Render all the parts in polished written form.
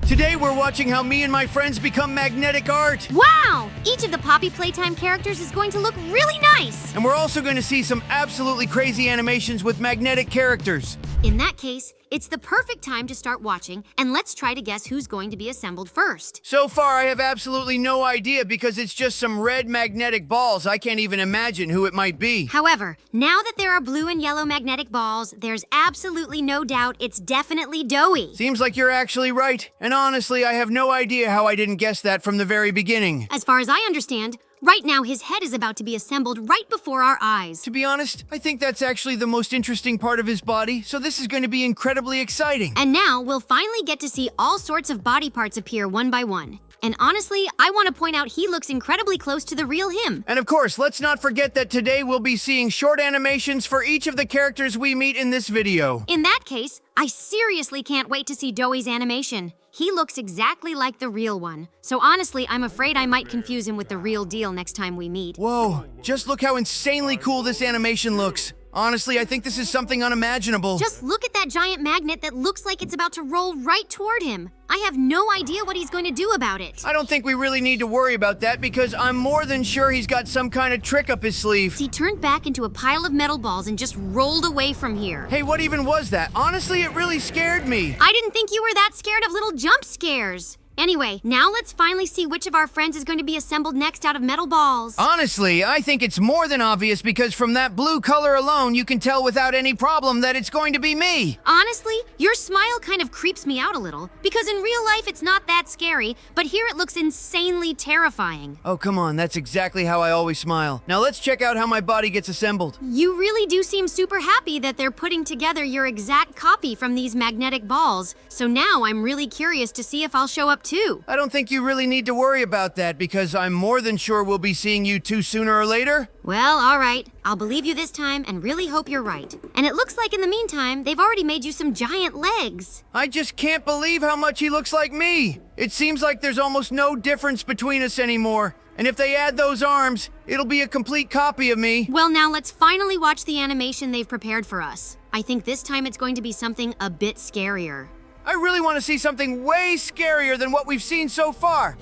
Today we're watching how me and my friends become magnetic art. Wow! Each of the Poppy Playtime characters is going to look really nice! And we're also going to see some absolutely crazy animations with magnetic characters. In that case, it's the perfect time to start watching, and let's try to guess who's going to be assembled first. So far, I have absolutely no idea because it's just some red magnetic balls. I can't even imagine who it might be. However, now that there are blue and yellow magnetic balls, there's absolutely no doubt it's definitely Doughy. Seems like you're actually right. And honestly, I have no idea how I didn't guess that from the very beginning. As far as I understand, right now his head is about to be assembled right before our eyes. To be honest, I think that's actually the most interesting part of his body, so this is going to be incredibly exciting. And now we'll finally get to see all sorts of body parts appear one by one. And honestly, I want to point out he looks incredibly close to the real him. And of course, let's not forget that today we'll be seeing short animations for each of the characters we meet in this video. In that case, I seriously can't wait to see Doughy's animation. He looks exactly like the real one. So honestly, I'm afraid I might confuse him with the real deal next time we meet. Whoa, just look how insanely cool this animation looks. Honestly, I think this is something unimaginable. Just look at that giant magnet that looks like it's about to roll right toward him. I have no idea what he's going to do about it. I don't think we really need to worry about that because I'm more than sure he's got some kind of trick up his sleeve. He turned back into a pile of metal balls and just rolled away from here. Hey, what even was that? Honestly, it really scared me. I didn't think you were that scared of little jump scares. Anyway, now let's finally see which of our friends is going to be assembled next out of metal balls. Honestly, I think it's more than obvious because from that blue color alone, you can tell without any problem that it's going to be me. Honestly, your smile kind of creeps me out a little because in real life it's not that scary, but here it looks insanely terrifying. Oh, come on, that's exactly how I always smile. Now let's check out how my body gets assembled. You really do seem super happy that they're putting together your exact copy from these magnetic balls. So now I'm really curious to see if I'll show up too. I don't think you really need to worry about that because I'm more than sure we'll be seeing you two sooner or later. Well, all right. I'll believe you this time and really hope you're right. And it looks like in the meantime, they've already made you some giant legs. I just can't believe how much he looks like me. It seems like there's almost no difference between us anymore. And if they add those arms, it'll be a complete copy of me. Well, now let's finally watch the animation they've prepared for us. I think this time it's going to be something a bit scarier. I really want to see something way scarier than what we've seen so far.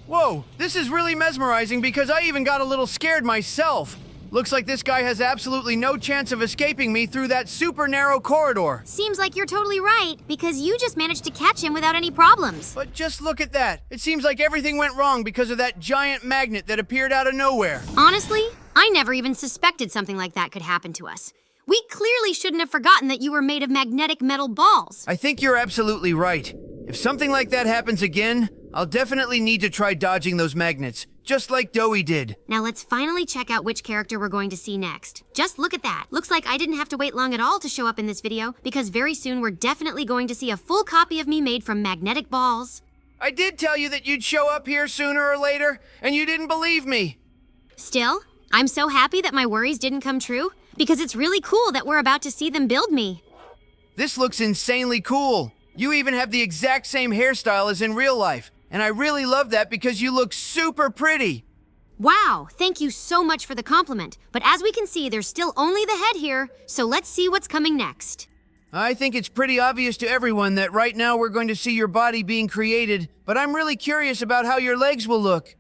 Whoa, this is really mesmerizing because I even got a little scared myself. Looks like this guy has absolutely no chance of escaping me through that super narrow corridor. Seems like you're totally right, because you just managed to catch him without any problems. But just look at that. It seems like everything went wrong because of that giant magnet that appeared out of nowhere. Honestly, I never even suspected something like that could happen to us. We clearly shouldn't have forgotten that you were made of magnetic metal balls. I think you're absolutely right. If something like that happens again, I'll definitely need to try dodging those magnets, just like Doughy did. Now let's finally check out which character we're going to see next. Just look at that. Looks like I didn't have to wait long at all to show up in this video, because very soon we're definitely going to see a full copy of me made from magnetic balls. I did tell you that you'd show up here sooner or later, and you didn't believe me. Still, I'm so happy that my worries didn't come true, because it's really cool that we're about to see them build me. This looks insanely cool. You even have the exact same hairstyle as in real life, and I really love that because you look super pretty. Wow, thank you so much for the compliment. But as we can see, there's still only the head here, so let's see what's coming next. I think it's pretty obvious to everyone that right now we're going to see your body being created, but I'm really curious about how your legs will look.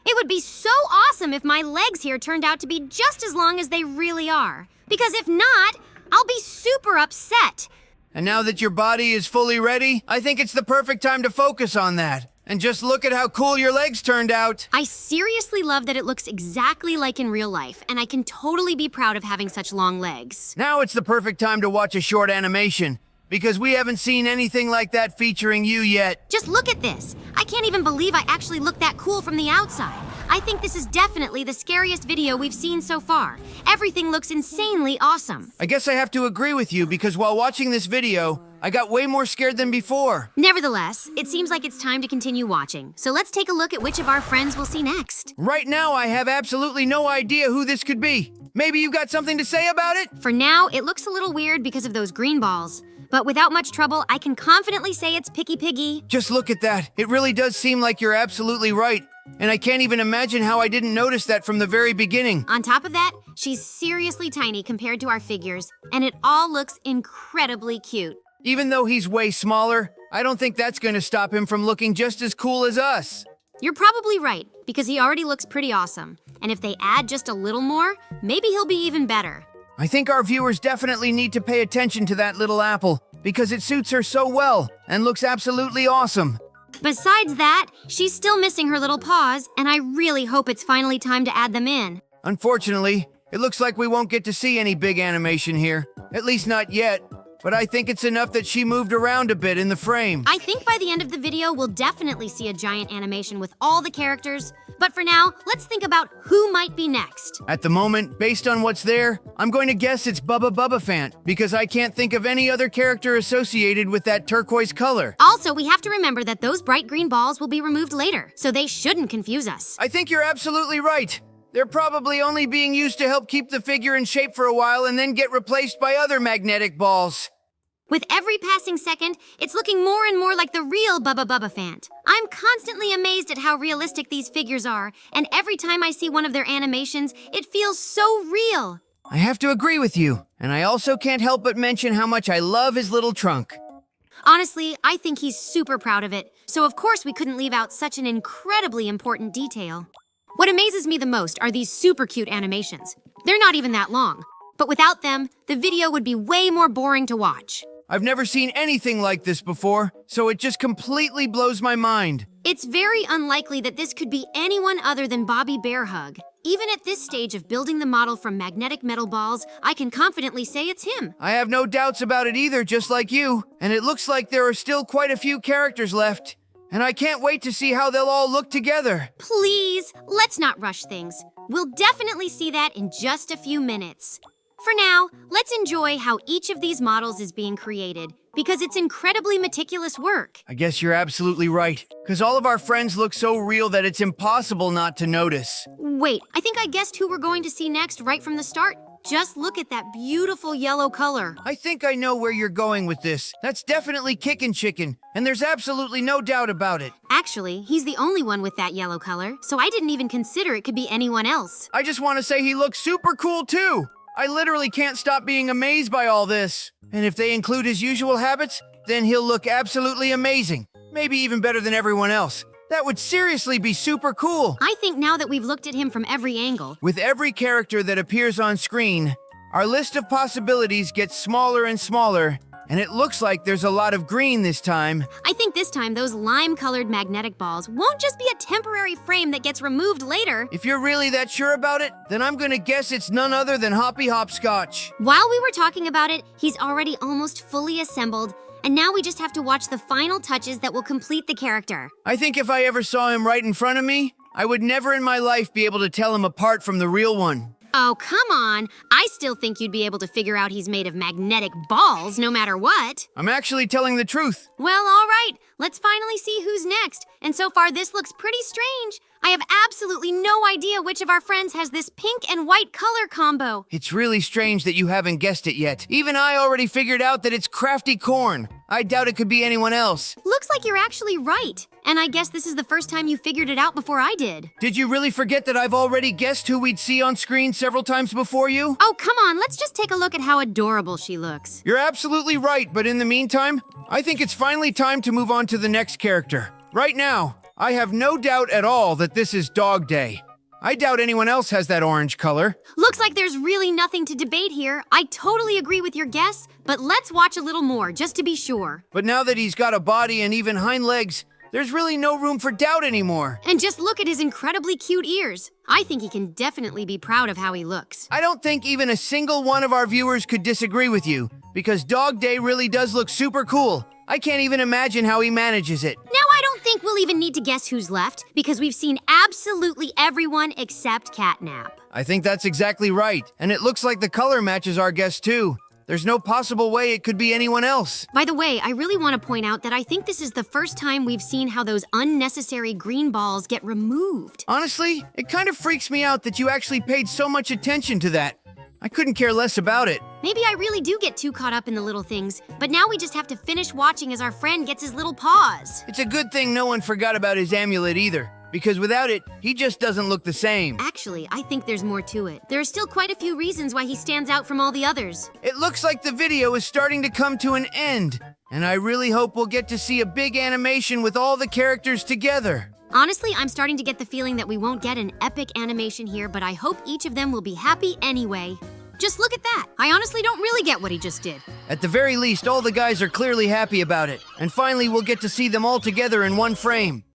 It would be so awesome if my legs here turned out to be just as long as they really are. Because if not, I'll be super upset. And now that your body is fully ready, I think it's the perfect time to focus on that. And just look at how cool your legs turned out. I seriously love that it looks exactly like in real life, and I can totally be proud of having such long legs. Now it's the perfect time to watch a short animation, because we haven't seen anything like that featuring you yet. Just look at this. I can't even believe I actually look that cool from the outside. I think this is definitely the scariest video we've seen so far. Everything looks insanely awesome. I guess I have to agree with you because while watching this video, I got way more scared than before. Nevertheless, it seems like it's time to continue watching. So let's take a look at which of our friends we'll see next. Right now, I have absolutely no idea who this could be. Maybe you got something to say about it? For now, it looks a little weird because of those green balls. But without much trouble, I can confidently say it's Picky Piggy. Just look at that. It really does seem like you're absolutely right. And I can't even imagine how I didn't notice that from the very beginning. On top of that, she's seriously tiny compared to our figures, and it all looks incredibly cute. Even though he's way smaller, I don't think that's going to stop him from looking just as cool as us. You're probably right, because he already looks pretty awesome. And if they add just a little more, maybe he'll be even better. I think our viewers definitely need to pay attention to that little apple, because it suits her so well and looks absolutely awesome. Besides that, she's still missing her little paws, and I really hope it's finally time to add them in. Unfortunately, it looks like we won't get to see any big animation here. At least not yet. But I think it's enough that she moved around a bit in the frame. I think by the end of the video, we'll definitely see a giant animation with all the characters. But for now, let's think about who might be next. At the moment, based on what's there, I'm going to guess it's Bubba Fant, because I can't think of any other character associated with that turquoise color. Also, we have to remember that those bright green balls will be removed later, so they shouldn't confuse us. I think you're absolutely right. They're probably only being used to help keep the figure in shape for a while and then get replaced by other magnetic balls. With every passing second, it's looking more and more like the real Bubba Fant. I'm constantly amazed at how realistic these figures are, and every time I see one of their animations, it feels so real. I have to agree with you, and I also can't help but mention how much I love his little trunk. Honestly, I think he's super proud of it, so of course we couldn't leave out such an incredibly important detail. What amazes me the most are these super cute animations. They're not even that long, but without them, the video would be way more boring to watch. I've never seen anything like this before, so it just completely blows my mind. It's very unlikely that this could be anyone other than Bobby Bearhug. Even at this stage of building the model from magnetic metal balls, I can confidently say it's him. I have no doubts about it either, just like you. And it looks like there are still quite a few characters left. And I can't wait to see how they'll all look together. Please, let's not rush things. We'll definitely see that in just a few minutes. For now, let's enjoy how each of these models is being created, because it's incredibly meticulous work. I guess you're absolutely right, because all of our friends look so real that it's impossible not to notice. Wait, I think I guessed who we're going to see next right from the start. Just look at that beautiful yellow color. I think I know where you're going with this. That's definitely Kickin' Chicken, and there's absolutely no doubt about it. Actually, he's the only one with that yellow color, so I didn't even consider it could be anyone else. I just want to say he looks super cool too. I literally can't stop being amazed by all this. And if they include his usual habits, then he'll look absolutely amazing. Maybe even better than everyone else. That would seriously be super cool. I think now that we've looked at him from every angle, With every character that appears on screen, our list of possibilities gets smaller and smaller, and it looks like there's a lot of green this time. I think this time those lime-colored magnetic balls won't just be a temporary frame that gets removed later. If you're really that sure about it, then I'm gonna guess it's none other than Hoppy Hopscotch. While we were talking about it, he's already almost fully assembled, and now we just have to watch the final touches that will complete the character. I think if I ever saw him right in front of me, I would never in my life be able to tell him apart from the real one. Oh, come on. I still think you'd be able to figure out he's made of magnetic balls no matter what. I'm actually telling the truth. Well, all right. Let's finally see who's next. And so far, this looks pretty strange. I have absolutely no idea which of our friends has this pink and white color combo. It's really strange that you haven't guessed it yet. Even I already figured out that it's Crafty Corn. I doubt it could be anyone else. Looks like you're actually right. And I guess this is the first time you figured it out before I did. Did you really forget that I've already guessed who we'd see on screen several times before you? Oh, come on. Let's just take a look at how adorable she looks. You're absolutely right, but in the meantime, I think it's finally time to move on to the next character. Right now, I have no doubt at all that this is Dog Day. I doubt anyone else has that orange color. Looks like there's really nothing to debate here. I totally agree with your guess, but let's watch a little more just to be sure. But now that he's got a body and even hind legs, there's really no room for doubt anymore. And just look at his incredibly cute ears. I think he can definitely be proud of how he looks. I don't think even a single one of our viewers could disagree with you, because Dog Day really does look super cool. I can't even imagine how he manages it. Now I don't think we'll even need to guess who's left, because we've seen absolutely everyone except Catnap. I think that's exactly right, and it looks like the color matches our guess too. There's no possible way it could be anyone else. By the way, I really want to point out that I think this is the first time we've seen how those unnecessary green balls get removed. Honestly, it kind of freaks me out that you actually paid so much attention to that. I couldn't care less about it. Maybe I really do get too caught up in the little things, but now we just have to finish watching as our friend gets his little paws. It's a good thing no one forgot about his amulet either. because without it, he just doesn't look the same. Actually, I think there's more to it. There are still quite a few reasons why he stands out from all the others. It looks like the video is starting to come to an end, and I really hope we'll get to see a big animation with all the characters together. Honestly, I'm starting to get the feeling that we won't get an epic animation here, but I hope each of them will be happy anyway. Just look at that. I honestly don't really get what he just did. At the very least, all the guys are clearly happy about it, and finally we'll get to see them all together in one frame.